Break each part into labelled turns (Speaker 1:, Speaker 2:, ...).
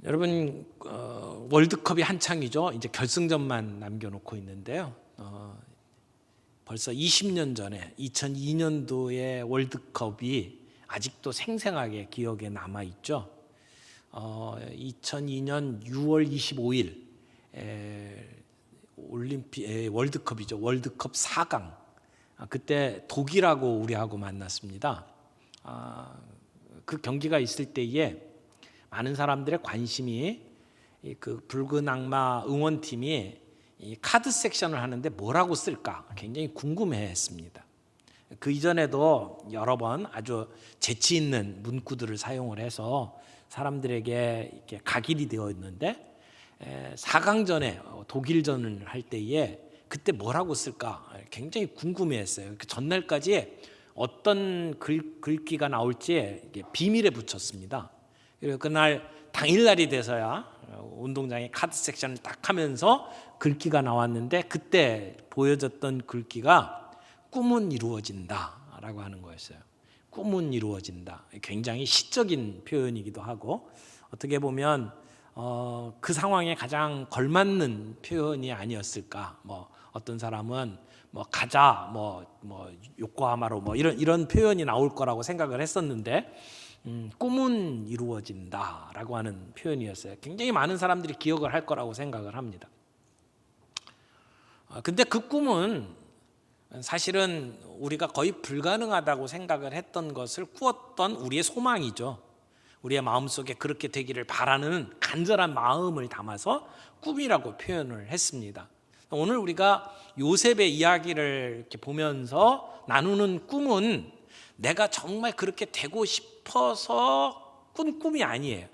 Speaker 1: 여러분, 월드컵이 한창이죠. 이제 결승전만 남겨놓고 있는데요. 벌써 20년 전에 2002년도의 월드컵이 아직도 생생하게 기억에 남아 있죠. 2002년 6월 25일 월드컵이죠. 월드컵 4강. 그때 독일하고 우리하고 만났습니다. 그 경기가 있을 때에 많은 사람들의 관심이 그 붉은 악마 응원팀이 이 카드 섹션을 하는데 뭐라고 쓸까 굉장히 궁금해했습니다. 그 이전에도 여러 번 아주 재치 있는 문구들을 사용을 해서 사람들에게 이렇게 각인이 되어 있는데 4강전에 독일전을 할 때에 그때 뭐라고 쓸까 굉장히 궁금해했어요. 그 전날까지 어떤 글귀가 나올지 비밀에 붙였습니다. 그리고 그날 당일날이 돼서야 운동장에 카드 섹션을 딱 하면서 글귀가 나왔는데 그때 보여졌던 글귀가 꿈은 이루어진다라고 하는 거였어요. 꿈은 이루어진다. 굉장히 시적인 표현이기도 하고 어떻게 보면 그 상황에 가장 걸맞는 표현이 아니었을까. 어떤 사람은 가자, 요코하마로 이런 표현이 나올 거라고 생각을 했었는데. 꿈은 이루어진다라고 하는 표현이었어요. 굉장히 많은 사람들이 기억을 할 거라고 생각을 합니다. 근데 그 꿈은 사실은 우리가 거의 불가능하다고 생각을 했던 것을 꾸었던 우리의 소망이죠. 우리의 마음속에 그렇게 되기를 바라는 간절한 마음을 담아서 꿈이라고 표현을 했습니다. 오늘 우리가 요셉의 이야기를 이렇게 보면서 나누는 꿈은 내가 정말 그렇게 되고 싶어서 꾼 꿈이 아니에요.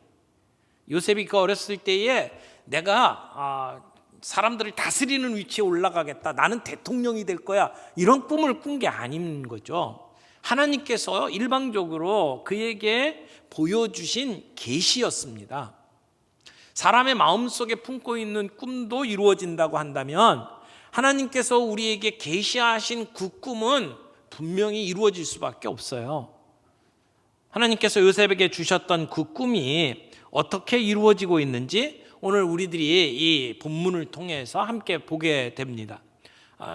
Speaker 1: 요셉이 그 어렸을 때에 내가 사람들을 다스리는 위치에 올라가겠다, 나는 대통령이 될 거야, 이런 꿈을 꾼 게 아닌 거죠. 하나님께서 일방적으로 그에게 보여주신 계시였습니다. 사람의 마음속에 품고 있는 꿈도 이루어진다고 한다면 하나님께서 우리에게 계시하신 그 꿈은 분명히 이루어질 수밖에 없어요. 하나님께서 요셉에게 주셨던 그 꿈이 어떻게 이루어지고 있는지 오늘 우리들이 이 본문을 통해서 함께 보게 됩니다.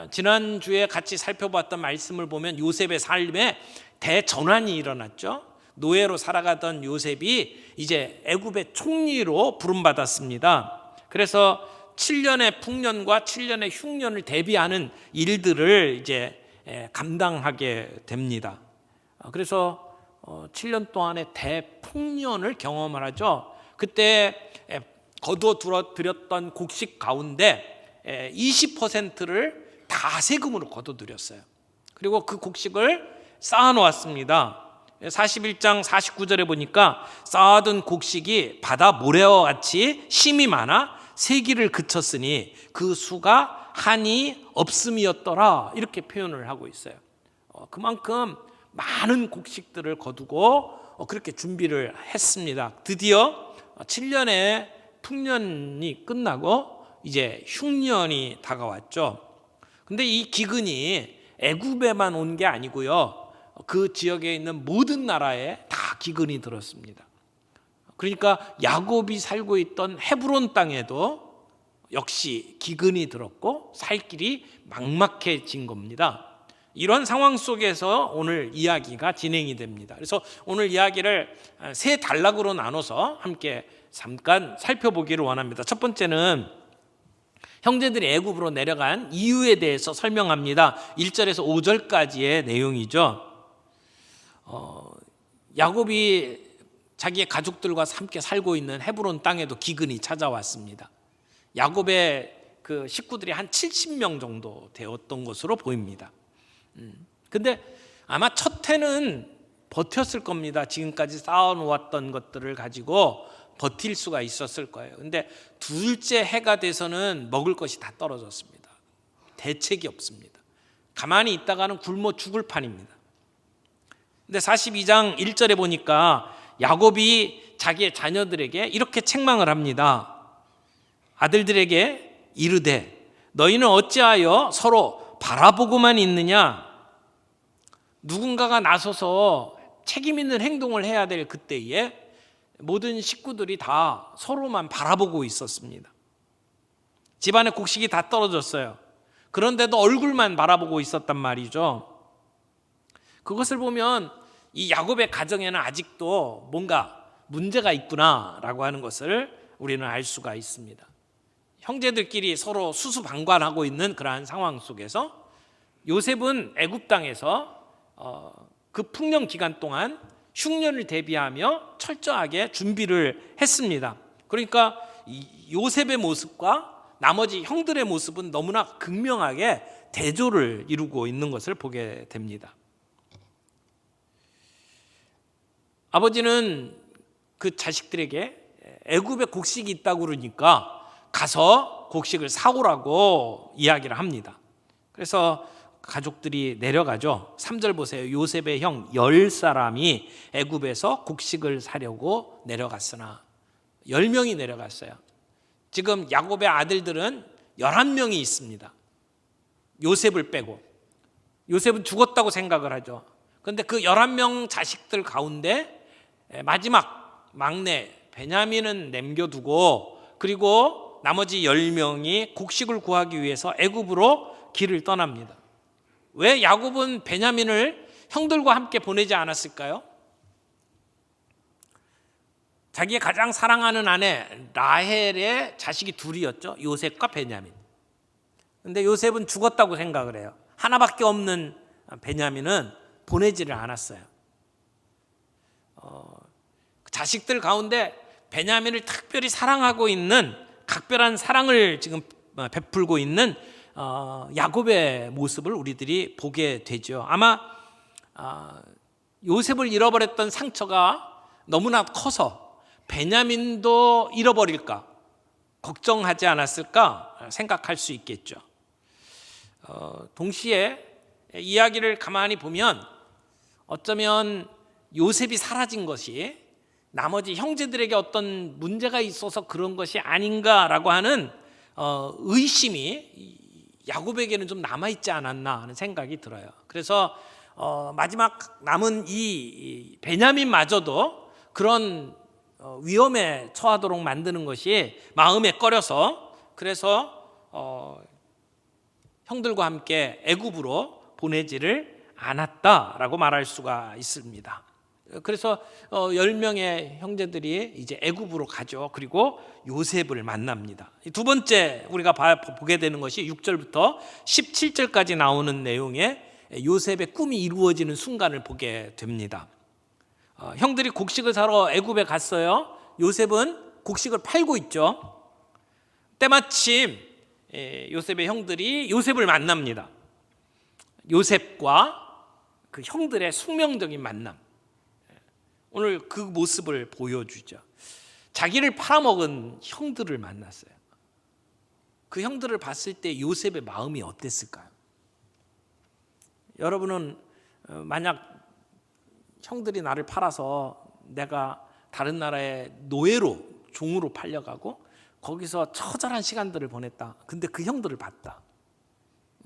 Speaker 1: 지난주에 같이 살펴봤던 말씀을 보면 요셉의 삶에 대전환이 일어났죠. 노예로 살아가던 요셉이 이제 애굽의 총리로 부름받았습니다. 그래서 7년의 풍년과 7년의 흉년을 대비하는 일들을 이제 감당하게 됩니다. 그래서 7년 동안의 대풍년을 경험을 하죠. 그때 거둬들였던 곡식 가운데 20%를 다 세금으로 거둬들였어요. 그리고 그 곡식을 쌓아놓았습니다. 41장 49절에 보니까 쌓아둔 곡식이 바다 모래와 같이 심이 많아 세기를 그쳤으니 그 수가 한이 없음이었더라, 이렇게 표현을 하고 있어요. 그만큼 많은 곡식들을 거두고 그렇게 준비를 했습니다. 드디어 7년의 풍년이 끝나고 이제 흉년이 다가왔죠. 근데 이 기근이 애굽에만 온 게 아니고요, 그 지역에 있는 모든 나라에 다 기근이 들었습니다. 그러니까 야곱이 살고 있던 헤브론 땅에도 역시 기근이 들었고 살 길이 막막해진 겁니다. 이런 상황 속에서 오늘 이야기가 진행이 됩니다. 그래서 오늘 이야기를 세 단락으로 나눠서 함께 잠깐 살펴보기를 원합니다. 첫 번째는 형제들이 애굽으로 내려간 이유에 대해서 설명합니다. 1절에서 5절까지의 내용이죠. 야곱이 자기의 가족들과 함께 살고 있는 헤브론 땅에도 기근이 찾아왔습니다. 야곱의 그 식구들이 한 70명 정도 되었던 것으로 보입니다. 근데 아마 첫 해는 버텼을 겁니다. 지금까지 쌓아놓았던 것들을 가지고 버틸 수가 있었을 거예요. 근데 둘째 해가 돼서는 먹을 것이 다 떨어졌습니다. 대책이 없습니다. 가만히 있다가는 굶어 죽을 판입니다. 근데 42장 1절에 보니까 야곱이 자기의 자녀들에게 이렇게 책망을 합니다. 아들들에게 이르되 너희는 어찌하여 서로 바라보고만 있느냐? 누군가가 나서서 책임 있는 행동을 해야 될 그때에 모든 식구들이 다 서로만 바라보고 있었습니다. 집안에 곡식이 다 떨어졌어요. 그런데도 얼굴만 바라보고 있었단 말이죠. 그것을 보면 이 야곱의 가정에는 아직도 뭔가 문제가 있구나라고 하는 것을 우리는 알 수가 있습니다. 형제들끼리 서로 수수방관하고 있는 그러한 상황 속에서 요셉은 애굽 땅에서 그 풍년 기간 동안 흉년을 대비하며 철저하게 준비를 했습니다. 그러니까 요셉의 모습과 나머지 형들의 모습은 너무나 극명하게 대조를 이루고 있는 것을 보게 됩니다. 아버지는 그 자식들에게 애굽에 곡식이 있다고 그러니까 가서 곡식을 사오라고 이야기를 합니다. 그래서 가족들이 내려가죠. 3절 보세요. 요셉의 형 10사람이 애굽에서 곡식을 사려고 내려갔으나 10명이 내려갔어요. 지금 야곱의 아들들은 11명이 있습니다. 요셉을 빼고. 요셉은 죽었다고 생각을 하죠. 그런데 그 11명 자식들 가운데 마지막 막내 베냐민은 남겨두고 그리고 나머지 10명이 곡식을 구하기 위해서 애굽으로 길을 떠납니다. 왜 야곱은 베냐민을 형들과 함께 보내지 않았을까요? 자기의 가장 사랑하는 아내 라헬의 자식이 둘이었죠. 요셉과 베냐민. 그런데 요셉은 죽었다고 생각을 해요. 하나밖에 없는 베냐민은 보내지를 않았어요. 자식들 가운데 베냐민을 특별히 사랑하고 있는 각별한 사랑을 지금 베풀고 있는 야곱의 모습을 우리들이 보게 되죠. 아마 요셉을 잃어버렸던 상처가 너무나 커서 베냐민도 잃어버릴까 걱정하지 않았을까 생각할 수 있겠죠. 동시에 이야기를 가만히 보면 어쩌면 요셉이 사라진 것이 나머지 형제들에게 어떤 문제가 있어서 그런 것이 아닌가라고 하는 의심이 야곱에게는 좀 남아있지 않았나 하는 생각이 들어요. 그래서 마지막 남은 이 베냐민마저도 그런 위험에 처하도록 만드는 것이 마음에 꺼려서 그래서 형들과 함께 애굽으로 보내지를 않았다라고 말할 수가 있습니다. 그래서 10명의 형제들이 이제 애굽으로 가죠. 그리고 요셉을 만납니다. 두 번째 우리가 보게 되는 것이 6절부터 17절까지 나오는 내용의 요셉의 꿈이 이루어지는 순간을 보게 됩니다. 형들이 곡식을 사러 애굽에 갔어요. 요셉은 곡식을 팔고 있죠. 때마침 요셉의 형들이 요셉을 만납니다. 요셉과 그 형들의 숙명적인 만남. 오늘 그 모습을 보여주죠. 자기를 팔아먹은 형들을 만났어요. 그 형들을 봤을 때 요셉의 마음이 어땠을까요? 여러분은 만약 형들이 나를 팔아서 내가 다른 나라의 노예로 종으로 팔려가고 거기서 처절한 시간들을 보냈다. 근데 그 형들을 봤다.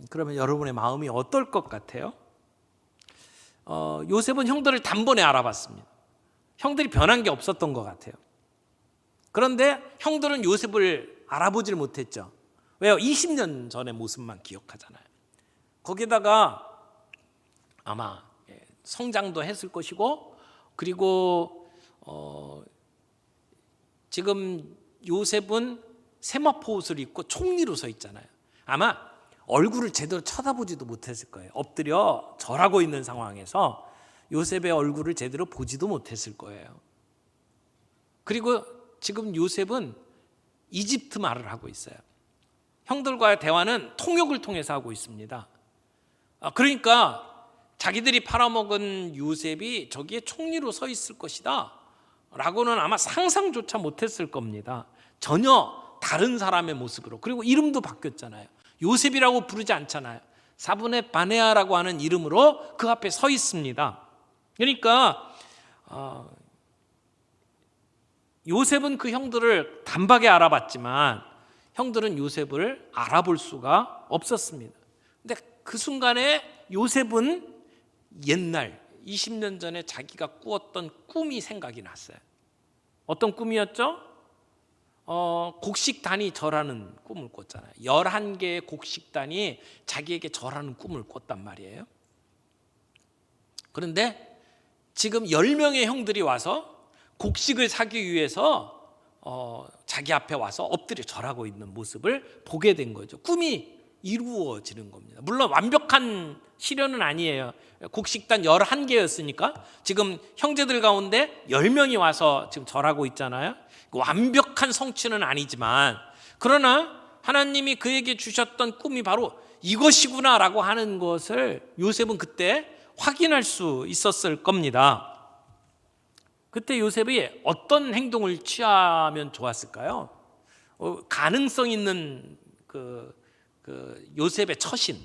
Speaker 1: 그러면 여러분의 마음이 어떨 것 같아요? 요셉은 형들을 단번에 알아봤습니다. 형들이 변한 게 없었던 것 같아요. 그런데 형들은 요셉을 알아보질 못했죠. 왜요? 20년 전의 모습만 기억하잖아요. 거기다가 아마 성장도 했을 것이고 그리고 지금 요셉은 세마포 옷을 입고 총리로 서 있잖아요. 아마 얼굴을 제대로 쳐다보지도 못했을 거예요. 엎드려 절하고 있는 상황에서 요셉의 얼굴을 제대로 보지도 못했을 거예요. 그리고 지금 요셉은 이집트 말을 하고 있어요. 형들과의 대화는 통역을 통해서 하고 있습니다. 그러니까 자기들이 팔아먹은 요셉이 저기에 총리로 서 있을 것이다 라고는 아마 상상조차 못했을 겁니다. 전혀 다른 사람의 모습으로. 그리고 이름도 바뀌었잖아요. 요셉이라고 부르지 않잖아요. 사브네 바네아라고 하는 이름으로 그 앞에 서 있습니다. 그러니까 요셉은 그 형들을 단박에 알아봤지만 형들은 요셉을 알아볼 수가 없었습니다. 근데 그 순간에 요셉은 옛날 20년 전에 자기가 꾸었던 꿈이 생각이 났어요. 어떤 꿈이었죠? 곡식단이 절하는 꿈을 꿨잖아요. 11개의 곡식단이 자기에게 절하는 꿈을 꿨단 말이에요. 그런데 지금 10명의 형들이 와서 곡식을 사기 위해서 자기 앞에 와서 엎드려 절하고 있는 모습을 보게 된 거죠. 꿈이 이루어지는 겁니다. 물론 완벽한 시련은 아니에요. 곡식단 11개였으니까 지금 형제들 가운데 10명이 와서 지금 절하고 있잖아요. 완벽한 성취는 아니지만, 그러나 하나님이 그에게 주셨던 꿈이 바로 이것이구나라고 하는 것을 요셉은 그때 확인할 수 있었을 겁니다. 그때 요셉이 어떤 행동을 취하면 좋았을까요? 가능성 있는 그 요셉의 처신.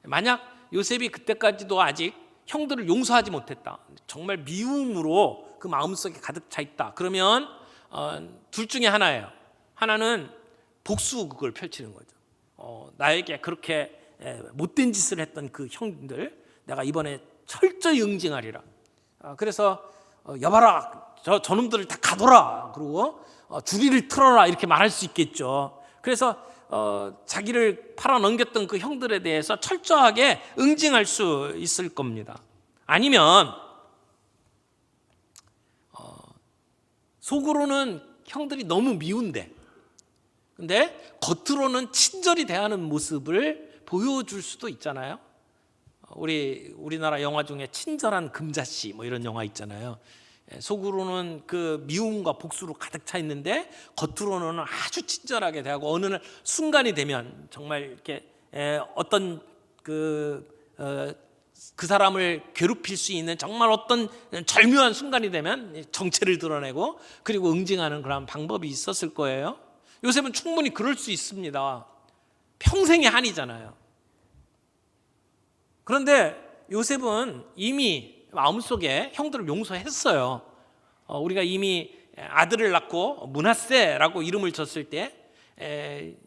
Speaker 1: 만약 요셉이 그때까지도 아직 형들을 용서하지 못했다, 정말 미움으로 그 마음속에 가득 차 있다, 그러면 둘 중에 하나예요. 하나는 복수극을 펼치는 거죠. 나에게 그렇게 못된 짓을 했던 그 형들 내가 이번에 철저히 응징하리라. 그래서 여봐라, 저놈들을 다 가둬라, 그리고 주리를 틀어라, 이렇게 말할 수 있겠죠. 그래서 자기를 팔아넘겼던 그 형들에 대해서 철저하게 응징할 수 있을 겁니다. 아니면 속으로는 형들이 너무 미운데, 근데 겉으로는 친절히 대하는 모습을 보여줄 수도 있잖아요. 우리나라 영화 중에 친절한 금자씨 뭐 이런 영화 있잖아요. 속으로는 그 미움과 복수로 가득 차 있는데 겉으로는 아주 친절하게 대하고, 어느 날 순간이 되면 정말 이렇게 어떤 그 사람을 괴롭힐 수 있는 정말 어떤 절묘한 순간이 되면 정체를 드러내고 그리고 응징하는 그런 방법이 있었을 거예요. 요셉은 충분히 그럴 수 있습니다. 평생의 한이잖아요. 그런데 요셉은 이미 마음속에 형들을 용서했어요. 우리가 이미 아들을 낳고 므낫세라고 이름을 줬을 때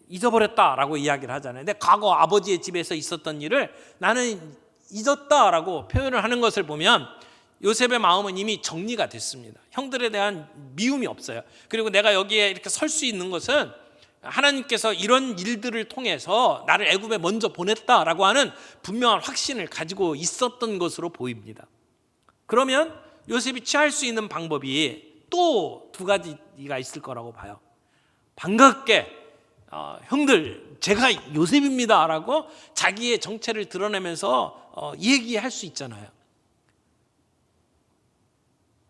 Speaker 1: 잊어버렸다라고 이야기를 하잖아요. 근데 과거 아버지의 집에서 있었던 일을 나는 잊었다라고 표현을 하는 것을 보면 요셉의 마음은 이미 정리가 됐습니다. 형들에 대한 미움이 없어요. 그리고 내가 여기에 이렇게 설 수 있는 것은 하나님께서 이런 일들을 통해서 나를 애굽에 먼저 보냈다라고 하는 분명한 확신을 가지고 있었던 것으로 보입니다. 그러면 요셉이 취할 수 있는 방법이 또 2가지가 있을 거라고 봐요. 반갑게 형들 제가 요셉입니다 라고 자기의 정체를 드러내면서 얘기할 수 있잖아요.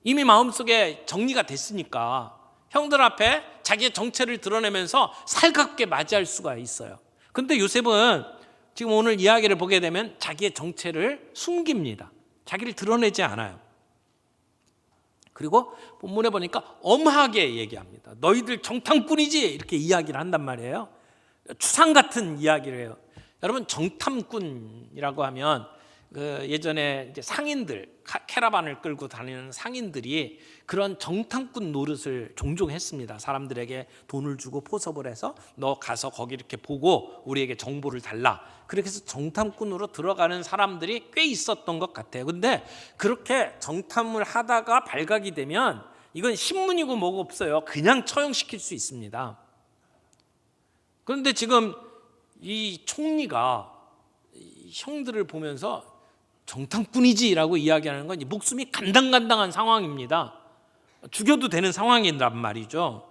Speaker 1: 이미 마음속에 정리가 됐으니까 형들 앞에 자기의 정체를 드러내면서 살갑게 맞이할 수가 있어요. 그런데 요셉은 지금 오늘 이야기를 보게 되면 자기의 정체를 숨깁니다. 자기를 드러내지 않아요. 그리고 본문에 보니까 엄하게 얘기합니다. 너희들 정탐꾼이지, 이렇게 이야기를 한단 말이에요. 추상 같은 이야기를 해요. 여러분, 정탐꾼이라고 하면 예전에 이제 상인들, 캐러반을 끌고 다니는 상인들이 그런 정탐꾼 노릇을 종종 했습니다. 사람들에게 돈을 주고 포섭을 해서 너 가서 거기 이렇게 보고 우리에게 정보를 달라. 그렇게 해서 정탐꾼으로 들어가는 사람들이 꽤 있었던 것 같아요. 근데 그렇게 정탐을 하다가 발각이 되면 이건 신문이고 뭐고 없어요. 그냥 처형시킬 수 있습니다. 그런데 지금 이 총리가 형들을 보면서 정탐꾼이지라고 이야기하는 건 목숨이 간당간당한 상황입니다. 죽여도 되는 상황이란 말이죠.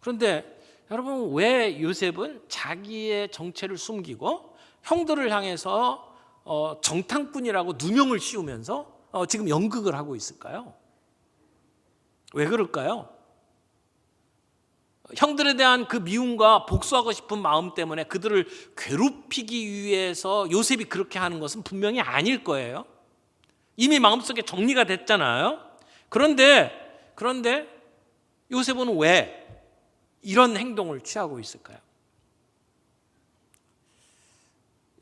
Speaker 1: 그런데 여러분, 왜 요셉은 자기의 정체를 숨기고 형들을 향해서 정탐꾼이라고 누명을 씌우면서 지금 연극을 하고 있을까요? 왜 그럴까요? 형들에 대한 그 미움과 복수하고 싶은 마음 때문에 그들을 괴롭히기 위해서 요셉이 그렇게 하는 것은 분명히 아닐 거예요. 이미 마음속에 정리가 됐잖아요. 그런데 요셉은 왜 이런 행동을 취하고 있을까요?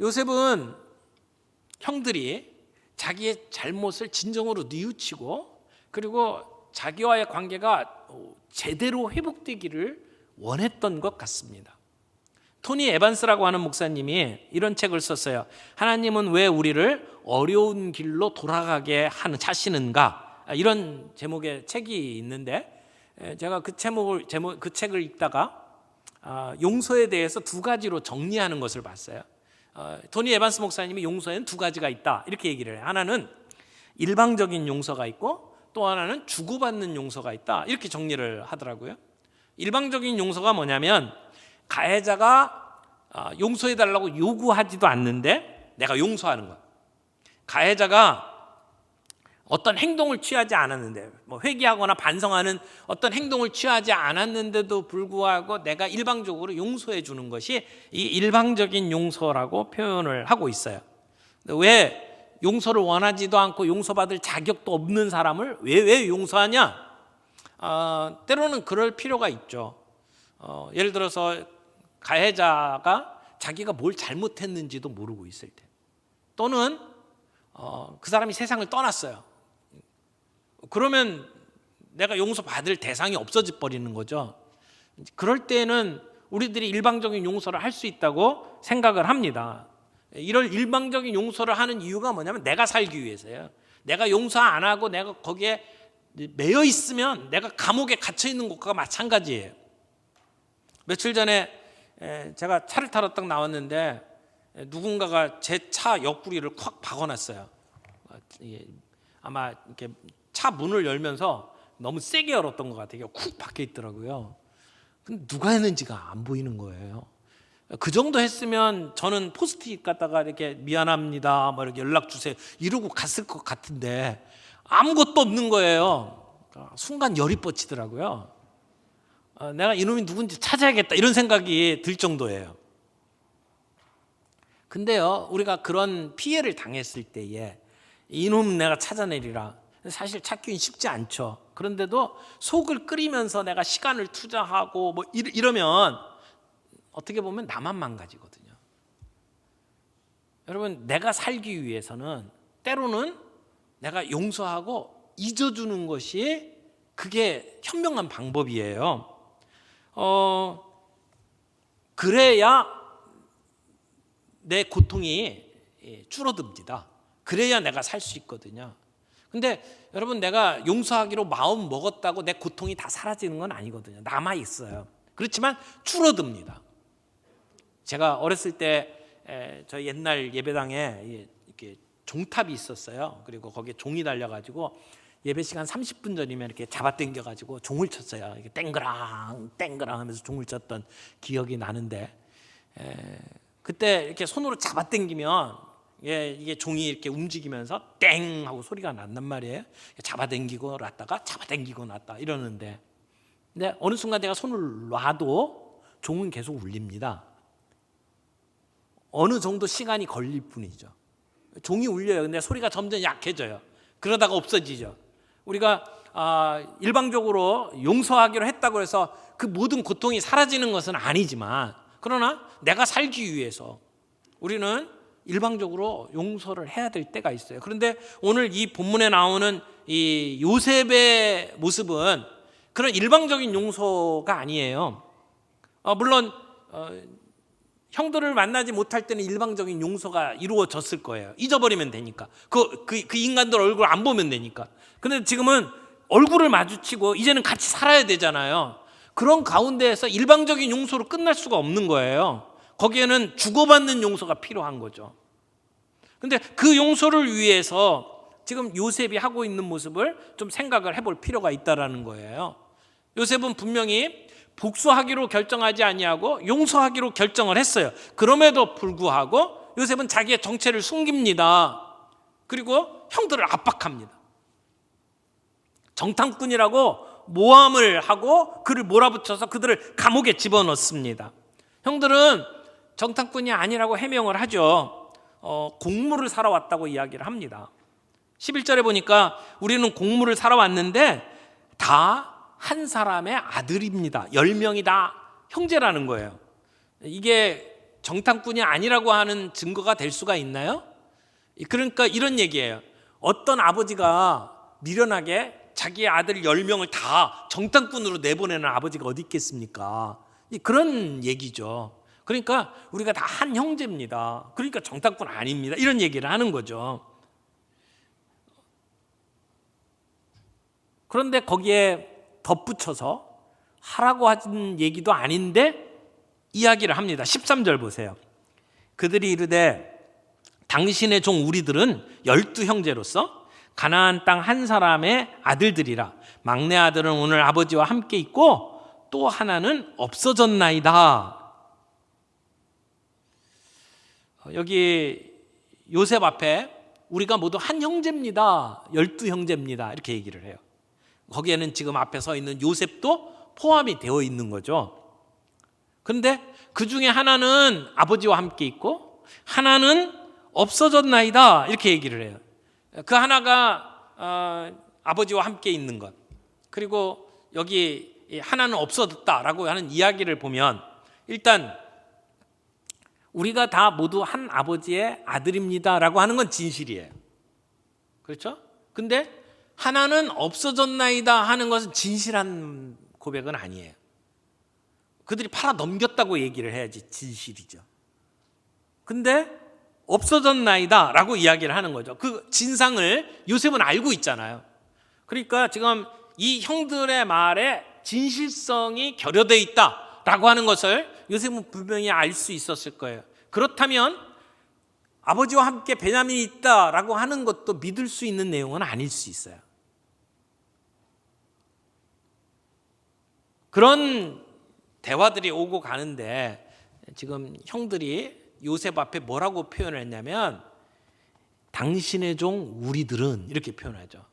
Speaker 1: 요셉은 형들이 자기의 잘못을 진정으로 뉘우치고 그리고 자기와의 관계가 제대로 회복되기를 원했던 것 같습니다. 토니 에반스라고 하는 목사님이 이런 책을 썼어요. 하나님은 왜 우리를 어려운 길로 돌아가게 하시는가? 이런 제목의 책이 있는데, 제가 그 책을 읽다가 용서에 대해서 두 가지로 정리하는 것을 봤어요. 토니 에반스 목사님이 용서에는 두 가지가 있다 이렇게 얘기를 해요. 하나는 일방적인 용서가 있고 또 하나는 주고받는 용서가 있다 이렇게 정리를 하더라고요. 일방적인 용서가 뭐냐면 가해자가 용서해달라고 요구하지도 않는데 내가 용서하는 거야. 가해자가 어떤 행동을 취하지 않았는데 회개하거나 반성하는 어떤 행동을 취하지 않았는데도 불구하고 내가 일방적으로 용서해 주는 것이 이 일방적인 용서라고 표현을 하고 있어요. 왜 용서를 원하지도 않고 용서받을 자격도 없는 사람을 왜 용서하냐? 때로는 그럴 필요가 있죠. 예를 들어서 가해자가 자기가 뭘 잘못했는지도 모르고 있을 때, 또는 그 사람이 세상을 떠났어요. 그러면 내가 용서받을 대상이 없어져 버리는 거죠. 그럴 때는 우리들이 일방적인 용서를 할 수 있다고 생각을 합니다. 이럴 일방적인 용서를 하는 이유가 뭐냐면 내가 살기 위해서예요. 내가 용서 안 하고 내가 거기에 매여 있으면 내가 감옥에 갇혀 있는 것과 마찬가지예요. 며칠 전에 제가 차를 타러 딱 나왔는데 누군가가 제 차 옆구리를 콱 박아놨어요. 아마 이렇게 차 문을 열면서 너무 세게 열었던 것 같아요. 쿡 박혀 있더라고요. 근데 누가 했는지가 안 보이는 거예요. 그 정도 했으면 저는 포스트잇 갖다가 이렇게 미안합니다, 뭐 이렇게 연락 주세요 이러고 갔을 것 같은데 아무것도 없는 거예요. 순간 열이 뻗치더라고요. 내가 이놈이 누군지 찾아야겠다 이런 생각이 들 정도예요. 근데요, 우리가 그런 피해를 당했을 때에 이놈 내가 찾아내리라, 사실 찾기는 쉽지 않죠. 그런데도 속을 끓이면서 내가 시간을 투자하고 뭐 이러면 어떻게 보면 나만 망가지거든요. 여러분, 내가 살기 위해서는 때로는 내가 용서하고 잊어주는 것이 그게 현명한 방법이에요. 그래야 내 고통이 줄어듭니다. 그래야 내가 살 수 있거든요. 근데 여러분, 내가 용서하기로 마음 먹었다고 내 고통이 다 사라지는 건 아니거든요. 남아 있어요. 그렇지만 줄어듭니다. 제가 어렸을 때 저희 옛날 예배당에 이렇게 종탑이 있었어요. 그리고 거기에 종이 달려가지고 예배 시간 30분 전이면 이렇게 잡아당겨가지고 종을 쳤어요. 이렇게 땡그랑 땡그랑 하면서 종을 쳤던 기억이 나는데, 그때 이렇게 손으로 잡아당기면 이게 종이 이렇게 움직이면서 땡 하고 소리가 난단 말이에요. 잡아당기고 놨다가 잡아당기고 놨다 이러는데, 근데 어느 순간 내가 손을 놔도 종은 계속 울립니다. 어느 정도 시간이 걸릴 뿐이죠. 종이 울려요. 근데 소리가 점점 약해져요. 그러다가 없어지죠. 우리가 일방적으로 용서하기로 했다고 해서 그 모든 고통이 사라지는 것은 아니지만, 그러나 내가 살기 위해서 우리는 일방적으로 용서를 해야 될 때가 있어요. 그런데 오늘 이 본문에 나오는 이 요셉의 모습은 그런 일방적인 용서가 아니에요. 물론 형들을 만나지 못할 때는 일방적인 용서가 이루어졌을 거예요. 잊어버리면 되니까. 그 인간들 얼굴 안 보면 되니까. 근데 지금은 얼굴을 마주치고 이제는 같이 살아야 되잖아요. 그런 가운데에서 일방적인 용서로 끝날 수가 없는 거예요. 거기에는 주고받는 용서가 필요한 거죠. 근데 그 용서를 위해서 지금 요셉이 하고 있는 모습을 좀 생각을 해볼 필요가 있다라는 거예요. 요셉은 분명히 복수하기로 결정하지 아니하고 용서하기로 결정을 했어요. 그럼에도 불구하고 요셉은 자기의 정체를 숨깁니다. 그리고 형들을 압박합니다. 정탐꾼이라고 모함을 하고 그를 몰아붙여서 그들을 감옥에 집어넣습니다. 형들은 정탐꾼이 아니라고 해명을 하죠. 곡물을 사러 왔다고 이야기를 합니다. 11절에 보니까 우리는 곡물을 사러 왔는데 다 한 사람의 아들입니다. 10명이 다 형제라는 거예요. 이게 정탐꾼이 아니라고 하는 증거가 될 수가 있나요? 그러니까 이런 얘기예요. 어떤 아버지가 미련하게 자기의 아들 10명을 다 정탐꾼으로 내보내는 아버지가 어디 있겠습니까? 그런 얘기죠. 그러니까 우리가 다 한 형제입니다. 그러니까 정탐꾼 아닙니다. 이런 얘기를 하는 거죠. 그런데 거기에 덧붙여서 하라고 하는 얘기도 아닌데 이야기를 합니다. 13절 보세요. 그들이 이르되 당신의 종 우리들은 12형제로서 가나안 땅 한 사람의 아들들이라. 막내 아들은 오늘 아버지와 함께 있고 또 하나는 없어졌나이다. 여기 요셉 앞에 우리가 모두 한 형제입니다. 12형제입니다. 이렇게 얘기를 해요. 거기에는 지금 앞에 서 있는 요셉도 포함이 되어 있는 거죠. 그런데 그 중에 하나는 아버지와 함께 있고 하나는 없어졌나이다. 이렇게 얘기를 해요. 그 하나가 아버지와 함께 있는 것, 그리고 여기 하나는 없어졌다라고 하는 이야기를 보면 일단 우리가 다 모두 한 아버지의 아들입니다라고 하는 건 진실이에요. 그렇죠? 근데 하나는 없어졌나이다 하는 것은 진실한 고백은 아니에요. 그들이 팔아 넘겼다고 얘기를 해야지 진실이죠. 근데 없어졌나이다 라고 이야기를 하는 거죠. 그 진상을 요셉은 알고 있잖아요. 그러니까 지금 이 형들의 말에 진실성이 결여되어 있다라고 하는 것을 요셉은 분명히 알 수 있었을 거예요. 그렇다면 아버지와 함께 베냐민이 있다라고 하는 것도 믿을 수 있는 내용은 아닐 수 있어요. 그런 대화들이 오고 가는데 지금 형들이 요셉 앞에 뭐라고 표현을 했냐면 당신의 종 우리들은 이렇게 표현하죠.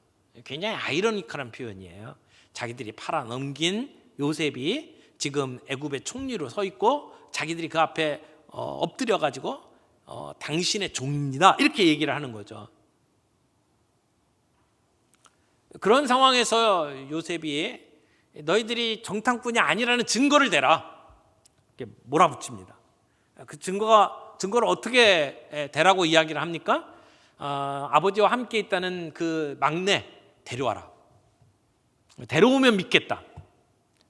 Speaker 1: 굉장히 아이러니컬한 표현이에요. 자기들이 팔아 넘긴 요셉이 지금 애굽의 총리로 서 있고 자기들이 그 앞에 엎드려 가지고 당신의 종입니다 이렇게 얘기를 하는 거죠. 그런 상황에서 요셉이 너희들이 정탐꾼이 아니라는 증거를 대라 이렇게 몰아붙입니다. 그 증거를 어떻게 대라고 이야기를 합니까? 아버지와 함께 있다는 그 막내 데려와라. 데려오면 믿겠다.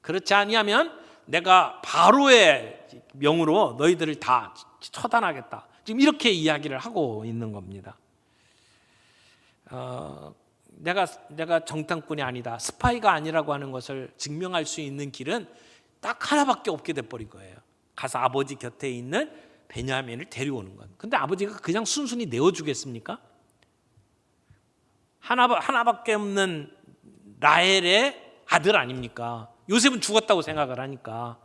Speaker 1: 그렇지 아니하면 내가 바로의 명으로 너희들을 다 처단하겠다. 지금 이렇게 이야기를 하고 있는 겁니다. 내가 정탐꾼이 아니다, 스파이가 아니라고 하는 것을 증명할 수 있는 길은 딱 하나밖에 없게 돼버린 거예요. 가서 아버지 곁에 있는 베냐민을 데려오는 것. 근데 아버지가 그냥 순순히 내어주겠습니까? 하나밖에 없는 라헬의 아들 아닙니까? 요셉은 죽었다고 생각을 하니까.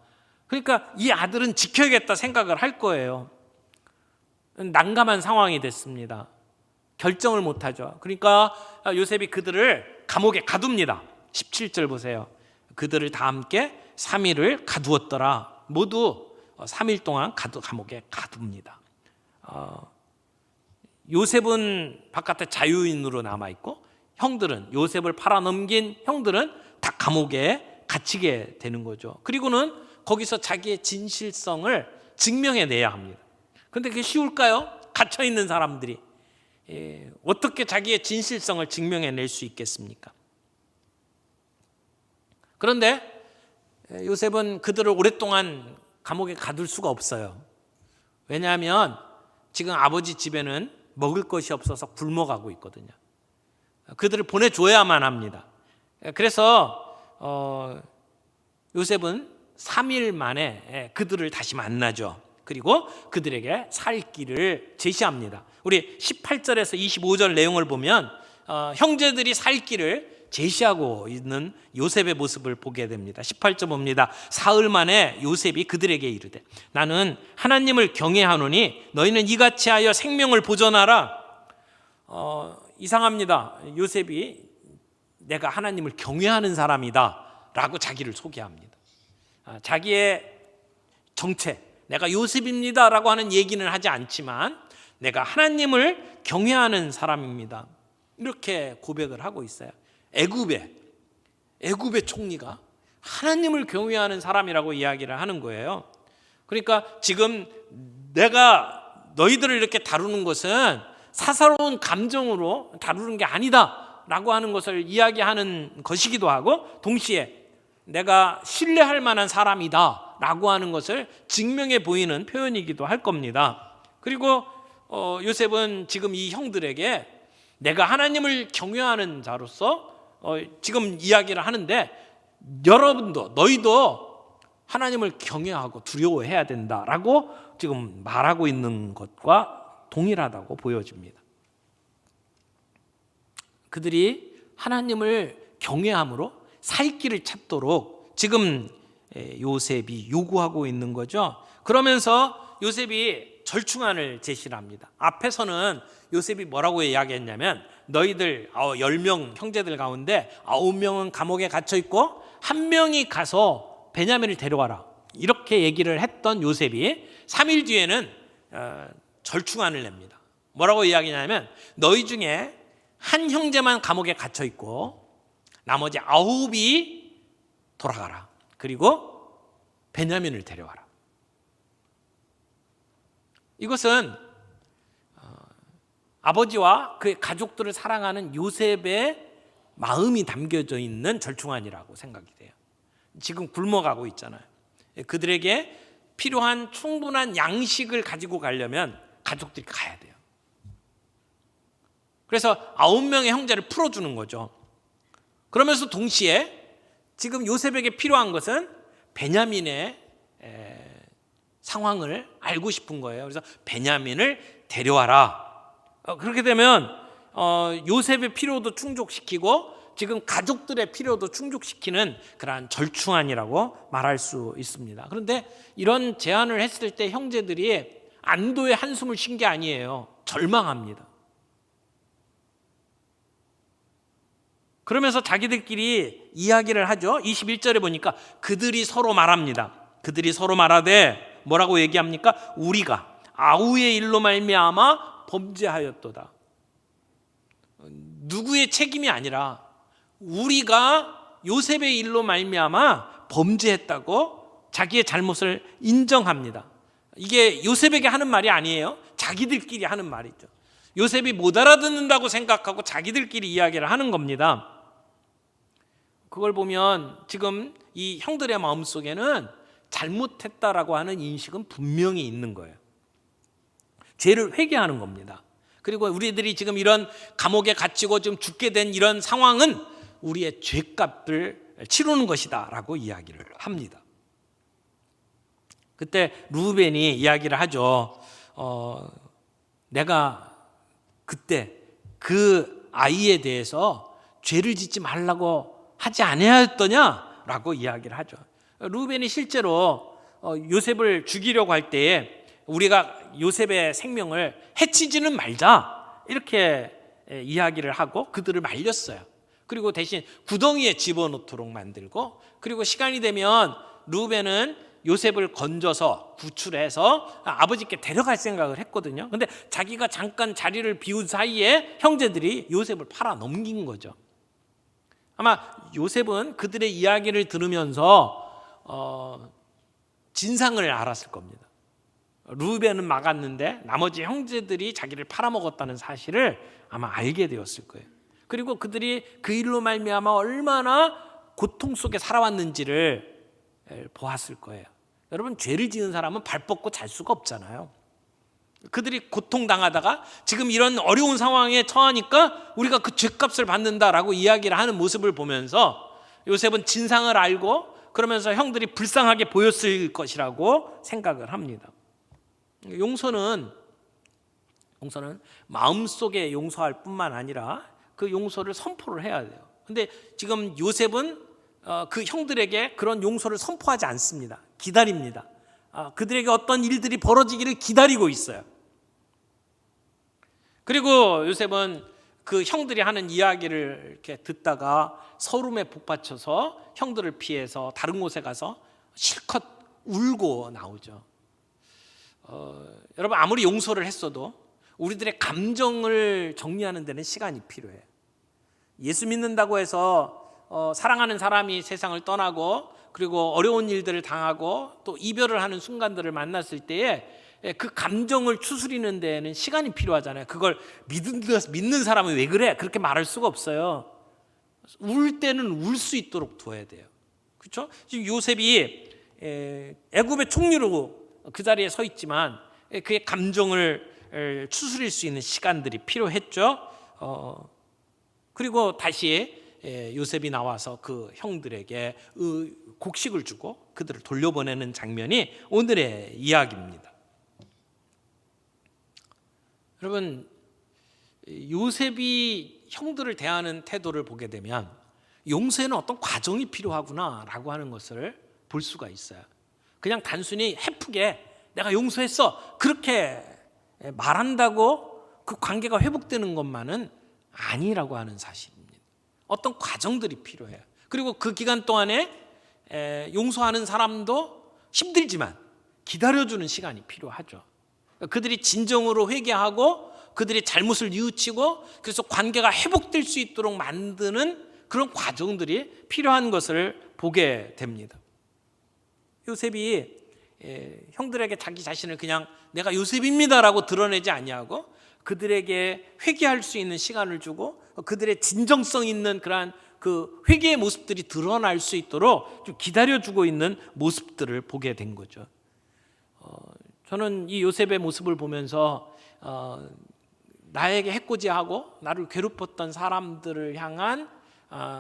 Speaker 1: 그러니까 이 아들은 지켜야겠다 생각을 할 거예요. 난감한 상황이 됐습니다. 결정을 못하죠. 그러니까 요셉이 그들을 감옥에 가둡니다. 17절 보세요. 그들을 다 함께 3일을 가두었더라. 모두 3일 동안 감옥에 가둡니다. 요셉은 바깥에 자유인으로 남아있고 형들은, 요셉을 팔아넘긴 형들은 다 감옥에 갇히게 되는 거죠. 그리고는 거기서 자기의 진실성을 증명해내야 합니다. 그런데 그게 쉬울까요? 갇혀있는 사람들이 어떻게 자기의 진실성을 증명해낼 수 있겠습니까? 그런데 요셉은 그들을 오랫동안 감옥에 가둘 수가 없어요. 왜냐하면 지금 아버지 집에는 먹을 것이 없어서 굶어가고 있거든요. 그들을 보내줘야만 합니다. 그래서 요셉은 3일 만에 그들을 다시 만나죠. 그리고 그들에게 살 길을 제시합니다. 우리 18절에서 25절 내용을 보면 형제들이 살 길을 제시하고 있는 요셉의 모습을 보게 됩니다. 18절 봅니다. 사흘 만에 요셉이 그들에게 이르되 나는 하나님을 경외하노니 너희는 이같이 하여 생명을 보존하라. 이상합니다. 요셉이 내가 하나님을 경외하는 사람이다 라고 자기를 소개합니다. 자기의 정체, 내가 요셉입니다 라고 하는 얘기는 하지 않지만 내가 하나님을 경외하는 사람입니다 이렇게 고백을 하고 있어요. 애굽의 총리가 하나님을 경외하는 사람이라고 이야기를 하는 거예요. 그러니까 지금 내가 너희들을 이렇게 다루는 것은 사사로운 감정으로 다루는 게 아니다 라고 하는 것을 이야기하는 것이기도 하고 동시에 내가 신뢰할 만한 사람이다 라고 하는 것을 증명해 보이는 표현이기도 할 겁니다. 그리고 요셉은 지금 이 형들에게 내가 하나님을 경외하는 자로서 지금 이야기를 하는데 여러분도 너희도 하나님을 경외하고 두려워해야 된다라고 지금 말하고 있는 것과 동일하다고 보여집니다. 그들이 하나님을 경외함으로 살 길을 찾도록 지금 요셉이 요구하고 있는 거죠. 그러면서 요셉이 절충안을 제시를 합니다. 앞에서는 요셉이 뭐라고 이야기했냐면 너희들 10명 형제들 가운데 9명은 감옥에 갇혀 있고 1명이 가서 베냐민을 데려와라, 이렇게 얘기를 했던 요셉이 3일 뒤에는 절충안을 냅니다. 뭐라고 이야기냐면 너희 중에 한 형제만 감옥에 갇혀 있고 나머지 9이 돌아가라. 그리고 베냐민을 데려와라. 이것은 아버지와 그의 가족들을 사랑하는 요셉의 마음이 담겨져 있는 절충안이라고 생각이 돼요. 지금 굶어가고 있잖아요. 그들에게 필요한 충분한 양식을 가지고 가려면 가족들이 가야 돼요. 그래서 9명의 형제를 풀어주는 거죠. 그러면서 동시에 지금 요셉에게 필요한 것은 베냐민의 상황을 알고 싶은 거예요. 그래서 베냐민을 데려와라. 그렇게 되면 요셉의 필요도 충족시키고 지금 가족들의 필요도 충족시키는 그러한 절충안이라고 말할 수 있습니다. 그런데 이런 제안을 했을 때 형제들이 안도의 한숨을 쉰 게 아니에요. 절망합니다. 그러면서 자기들끼리 이야기를 하죠. 21절에 보니까 그들이 서로 말합니다. 그들이 서로 말하되 뭐라고 얘기합니까? 우리가 아우의 일로 말미암아 범죄하였도다. 누구의 책임이 아니라 우리가 요셉의 일로 말미암아 범죄했다고 자기의 잘못을 인정합니다. 이게 요셉에게 하는 말이 아니에요. 자기들끼리 하는 말이죠. 요셉이 못 알아듣는다고 생각하고 자기들끼리 이야기를 하는 겁니다. 그걸 보면 지금 이 형들의 마음속에는 잘못했다라고 하는 인식은 분명히 있는 거예요. 죄를 회개하는 겁니다. 그리고 우리들이 지금 이런 감옥에 갇히고 좀 죽게 된 이런 상황은 우리의 죄값을 치르는 것이다 라고 이야기를 합니다. 그때 루벤이 이야기를 하죠. 내가 그때 그 아이에 대해서 죄를 짓지 말라고 하지 아니하였더냐 라고 이야기를 하죠. 루벤이 실제로 요셉을 죽이려고 할 때에 우리가 요셉의 생명을 해치지는 말자 이렇게 이야기를 하고 그들을 말렸어요. 그리고 대신 구덩이에 집어넣도록 만들고, 그리고 시간이 되면 루벤은 요셉을 건져서 구출해서 아버지께 데려갈 생각을 했거든요. 근데 자기가 잠깐 자리를 비운 사이에 형제들이 요셉을 팔아 넘긴 거죠. 아마 요셉은 그들의 이야기를 들으면서 진상을 알았을 겁니다. 루벤은 막았는데 나머지 형제들이 자기를 팔아먹었다는 사실을 아마 알게 되었을 거예요. 그리고 그들이 그 일로 말미암아 얼마나 고통 속에 살아왔는지를 보았을 거예요. 여러분, 죄를 지은 사람은 발 뻗고 잘 수가 없잖아요. 그들이 고통당하다가 지금 이런 어려운 상황에 처하니까 우리가 그 죄값을 받는다라고 이야기를 하는 모습을 보면서 요셉은 진상을 알고 그러면서 형들이 불쌍하게 보였을 것이라고 생각을 합니다. 용서는 마음속에 용서할 뿐만 아니라 그 용서를 선포를 해야 돼요. 근데 지금 요셉은 그 형들에게 그런 용서를 선포하지 않습니다. 기다립니다. 그들에게 어떤 일들이 벌어지기를 기다리고 있어요. 그리고 요셉은 그 형들이 하는 이야기를 이렇게 듣다가 서름에 복받쳐서 형들을 피해서 다른 곳에 가서 실컷 울고 나오죠. 여러분, 아무리 용서를 했어도 우리들의 감정을 정리하는 데는 시간이 필요해요. 예수 믿는다고 해서 사랑하는 사람이 세상을 떠나고 그리고 어려운 일들을 당하고 또 이별을 하는 순간들을 만났을 때에 그 감정을 추스리는 데에는 시간이 필요하잖아요. 그걸 믿는 사람은 왜 그래? 그렇게 말할 수가 없어요. 울 때는 울 수 있도록 둬야 돼요. 그렇죠? 지금 요셉이 애굽의 총리로 그 자리에 서 있지만 그의 감정을 추스릴 수 있는 시간들이 필요했죠. 그리고 다시 요셉이 나와서 그 형들에게 곡식을 주고 그들을 돌려보내는 장면이 오늘의 이야기입니다. 여러분, 요셉이 형들을 대하는 태도를 보게 되면 용서에는 어떤 과정이 필요하구나라고 하는 것을 볼 수가 있어요. 그냥 단순히 해프게 내가 용서했어 그렇게 말한다고 그 관계가 회복되는 것만은 아니라고 하는 사실입니다. 어떤 과정들이 필요해요. 그리고 그 기간 동안에 용서하는 사람도 힘들지만 기다려주는 시간이 필요하죠. 그들이 진정으로 회개하고 그들이 잘못을 뉘우치고 그래서 관계가 회복될 수 있도록 만드는 그런 과정들이 필요한 것을 보게 됩니다. 요셉이 형들에게 자기 자신을 그냥 내가 요셉입니다라고 드러내지 아니하고 그들에게 회개할 수 있는 시간을 주고 그들의 진정성 있는 그러한 그 회개의 모습들이 드러날 수 있도록 좀 기다려주고 있는 모습들을 보게 된 거죠. 저는 이 요셉의 모습을 보면서 나에게 해코지하고 나를 괴롭혔던 사람들을 향한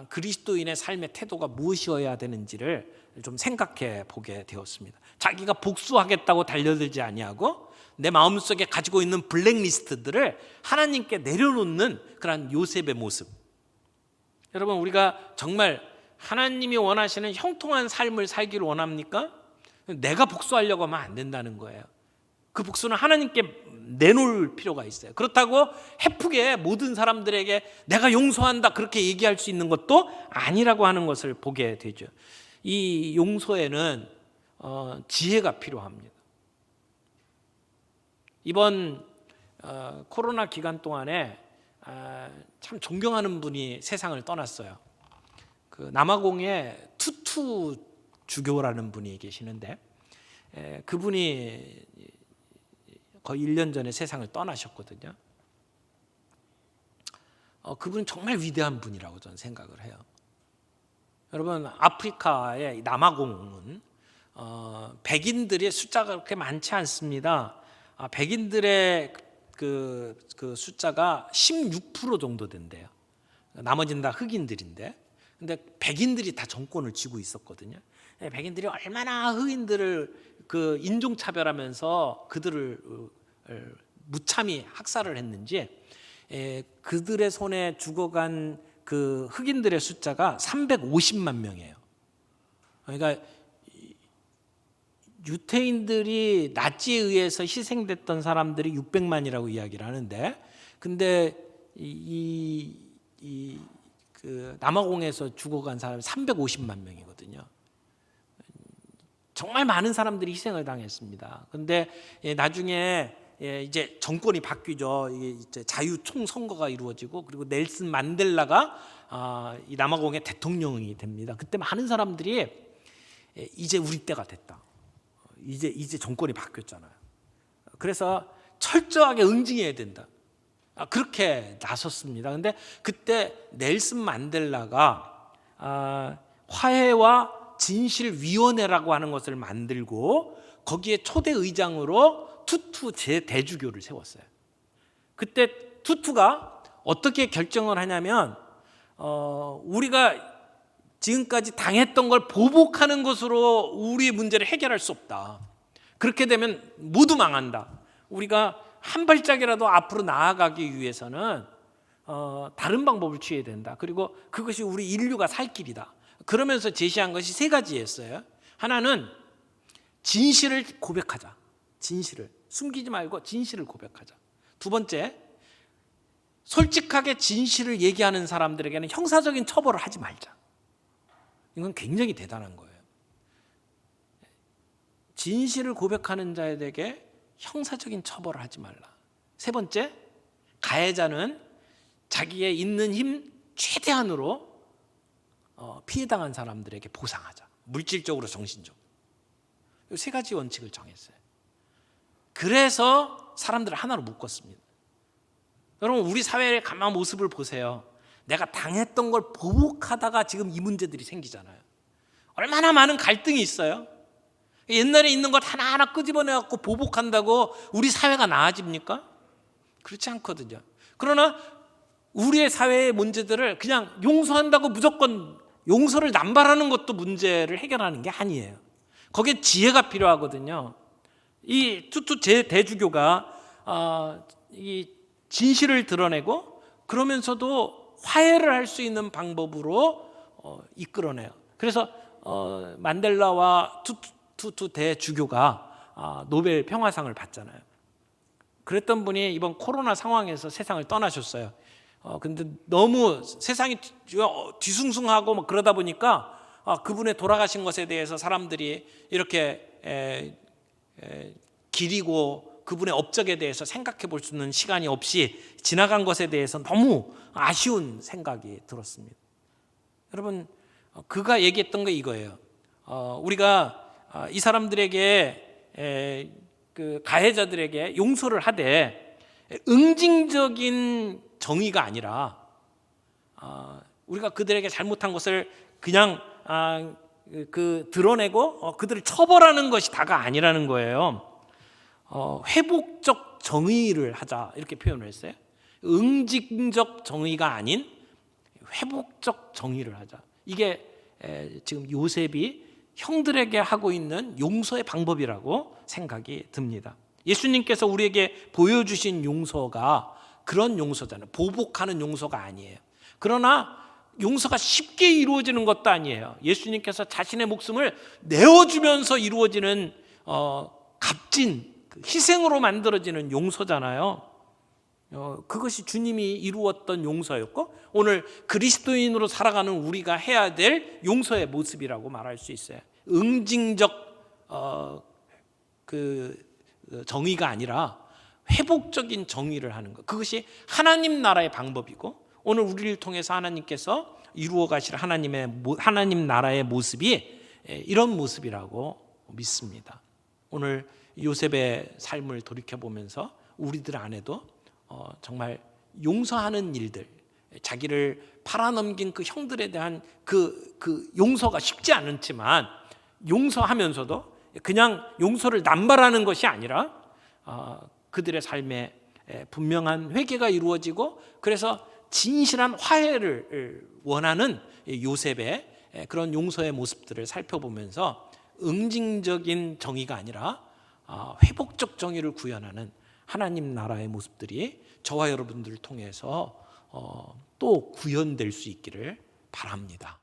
Speaker 1: 그리스도인의 삶의 태도가 무엇이어야 되는지를 좀 생각해 보게 되었습니다. 자기가 복수하겠다고 달려들지 아니하고 내 마음속에 가지고 있는 블랙리스트들을 하나님께 내려놓는 그런 요셉의 모습. 여러분, 우리가 정말 하나님이 원하시는 형통한 삶을 살기를 원합니까? 내가 복수하려고 하면 안 된다는 거예요. 그 복수는 하나님께 내놓을 필요가 있어요. 그렇다고 해프게 모든 사람들에게 내가 용서한다 그렇게 얘기할 수 있는 것도 아니라고 하는 것을 보게 되죠. 이 용서에는 지혜가 필요합니다. 이번 코로나 기간 동안에 참 존경하는 분이 세상을 떠났어요. 그 남아공에 투투 주교라는 분이 계시는데 그분이 거의 1년 전에 세상을 떠나셨거든요. 그분은 정말 위대한 분이라고 저는 생각을 해요. 여러분, 아프리카의 남아공은 백인들의 숫자가 그렇게 많지 않습니다. 백인들의 그 숫자가 16% 정도 된대요. 나머지는 다 흑인들인데, 근데 백인들이 다 정권을 쥐고 있었거든요. 백인들이 얼마나 흑인들을 그 인종차별하면서 그들을 무참히 학살을 했는지 그들의 손에 죽어간 그 흑인들의 숫자가 350만 명이에요. 그러니까 유태인들이 나치에 의해서 희생됐던 사람들이 600만이라고 이야기를 하는데, 근데 그 남아공에서 죽어간 사람이 350만 명이거든요. 정말 많은 사람들이 희생을 당했습니다. 그런데 나중에 이제 정권이 바뀌죠. 이제 자유총 선거가 이루어지고 그리고 넬슨 만델라가 이 남아공의 대통령이 됩니다. 그때 많은 사람들이 이제 우리 때가 됐다. 이제 정권이 바뀌었잖아요. 그래서 철저하게 응징해야 된다. 그렇게 나섰습니다. 근데 그때 넬슨 만델라가 화해와 진실위원회라고 하는 것을 만들고 거기에 초대 의장으로 투투 제대주교를 세웠어요. 그때 투투가 어떻게 결정을 하냐면 우리가 지금까지 당했던 걸 보복하는 것으로 우리의 문제를 해결할 수 없다. 그렇게 되면 모두 망한다. 우리가 한 발짝이라도 앞으로 나아가기 위해서는 다른 방법을 취해야 된다. 그리고 그것이 우리 인류가 살 길이다. 그러면서 제시한 것이 3가지였어요. 하나는 진실을 고백하자. 진실을 숨기지 말고 진실을 고백하자. 2번째, 솔직하게 진실을 얘기하는 사람들에게는 형사적인 처벌을 하지 말자. 이건 굉장히 대단한 거예요. 진실을 고백하는 자에게 형사적인 처벌을 하지 말라. 3번째, 가해자는 자기의 있는 힘 최대한으로 피해당한 사람들에게 보상하자. 물질적으로, 정신적으로. 이 3가지 원칙을 정했어요. 그래서 사람들을 하나로 묶었습니다. 여러분, 우리 사회의 가만 모습을 보세요. 내가 당했던 걸 보복하다가 지금 이 문제들이 생기잖아요. 얼마나 많은 갈등이 있어요. 옛날에 있는 것 하나하나 끄집어내갖고 보복한다고 우리 사회가 나아집니까? 그렇지 않거든요. 그러나 우리의 사회의 문제들을 그냥 용서한다고 무조건 용서를 남발하는 것도 문제를 해결하는 게 아니에요. 거기에 지혜가 필요하거든요. 이 투투 대주교가 이 진실을 드러내고 그러면서도 화해를 할 수 있는 방법으로 이끌어내요. 그래서 만델라와 투투 대주교가 노벨 평화상을 받잖아요. 그랬던 분이 이번 코로나 상황에서 세상을 떠나셨어요. 근데 너무 세상이 뒤숭숭하고 막 그러다 보니까 그분의 돌아가신 것에 대해서 사람들이 이렇게 기리고 그분의 업적에 대해서 생각해 볼 수 있는 시간이 없이 지나간 것에 대해서 너무 아쉬운 생각이 들었습니다. 여러분, 그가 얘기했던 게 이거예요. 우리가 이 사람들에게 그 가해자들에게 용서를 하되 응징적인 정의가 아니라 우리가 그들에게 잘못한 것을 그냥 드러내고 그들을 처벌하는 것이 다가 아니라는 거예요. 회복적 정의를 하자 이렇게 표현을 했어요. 응징적 정의가 아닌 회복적 정의를 하자. 이게 지금 요셉이 형들에게 하고 있는 용서의 방법이라고 생각이 듭니다. 예수님께서 우리에게 보여주신 용서가 그런 용서잖아요. 보복하는 용서가 아니에요. 그러나 용서가 쉽게 이루어지는 것도 아니에요. 예수님께서 자신의 목숨을 내어주면서 이루어지는 값진 희생으로 만들어지는 용서잖아요. 그것이 주님이 이루었던 용서였고 오늘 그리스도인으로 살아가는 우리가 해야 될 용서의 모습이라고 말할 수 있어요. 응징적 정의가 아니라 회복적인 정의를 하는 것. 그것이 하나님 나라의 방법이고 오늘 우리를 통해서 하나님께서 이루어 가실 하나님 나라의 모습이 이런 모습이라고 믿습니다. 오늘 요셉의 삶을 돌이켜보면서 우리들 안에도 정말 용서하는 일들, 자기를 팔아넘긴 그 형들에 대한 그 용서가 쉽지 않지만 용서하면서도 그냥 용서를 남발하는 것이 아니라 그들의 삶에 분명한 회개가 이루어지고 그래서 진실한 화해를 원하는 요셉의 그런 용서의 모습들을 살펴보면서 응징적인 정의가 아니라 회복적 정의를 구현하는 하나님 나라의 모습들이 저와 여러분들을 통해서 또 구현될 수 있기를 바랍니다.